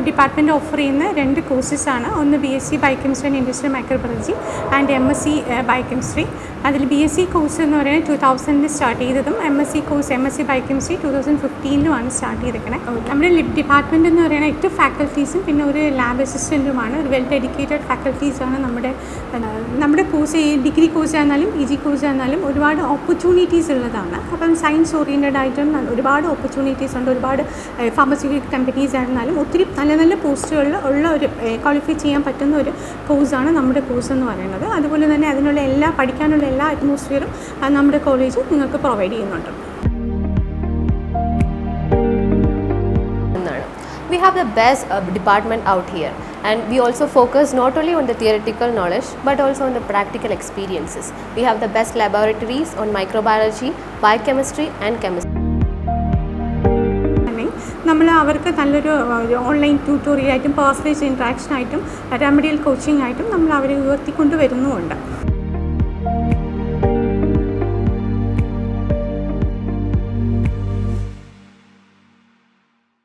Department offer ചെയ്യുന്ന 2 കോഴ്സസാണ്. ഒന്ന് BSc biochemistry and industrial microbiology and MSc biochemistry. അതിൽ BSc course എന്ന് പറയുന്നത് 2000 സ്റ്റാർട്ട് ചെയ്തതും MSc ബയോകെമിസ്ട്രി 2015 സ്റ്റാർട്ട് ചെയ്തിരിക്കുന്നത്. നമ്മുടെ ഡിപ്പാർട്ട്മെൻറ്റ് എന്ന് പറയുന്നത് 8 ഫാക്കൽറ്റീസും പിന്നെ ഒരു ലാബ് അസിസ്റ്റൻറ്റുമാണ്. ഒരു വെൽ ഡെഡിക്കേറ്റഡ് ഫാക്കൽറ്റീസാണ് നമ്മുടെ കോഴ്സ്. ഡിഗ്രി കോഴ്സ് ആയിരുന്നാലും PG കോഴ്സ് ആയിരുന്നാലും ഒരുപാട് ഓപ്പർച്യൂണിറ്റീസ് ഉള്ളതാണ്. അപ്പം സയൻസ് ഓറിയൻറ്റഡ് ആയിട്ടും ഒരുപാട് ഓപ്പർച്യൂണിറ്റീസ് ഉണ്ട്. ഒരുപാട് ഫാർമസ്യൂട്ടിക്കൽ കമ്പനീസ് ആയിരുന്നാലും ഒത്തിരി നല്ല നല്ല പോസ്റ്റുകളിൽ ഉള്ള ഒരു ക്വാളിഫൈ ചെയ്യാൻ പറ്റുന്ന ഒരു കോഴ്സാണ് നമ്മുടെ കോഴ്സ് എന്ന് പറയുന്നത്. അതുപോലെ തന്നെ അതിനുള്ള പഠിക്കാനുള്ള എല്ലാ അറ്റ്മോസ്ഫിയറും നമ്മുടെ കോളേജ് നിങ്ങൾക്ക് പ്രൊവൈഡ് ചെയ്യുന്നുണ്ട്. We have the best department out here, and we also focus not only on the theoretical knowledge but also on the practical experiences. We have the best laboratories on microbiology, biochemistry and chemistry. നമ്മൾ അവർക്ക് നല്ലൊരു online ട്യൂട്ടോറിയലായിട്ടും personalised interaction ആയിട്ടും remedial coaching ആയിട്ടും നമ്മൾ അവരെ ഉയർത്തിക്കൊണ്ട് വരുന്നുമുണ്ട്.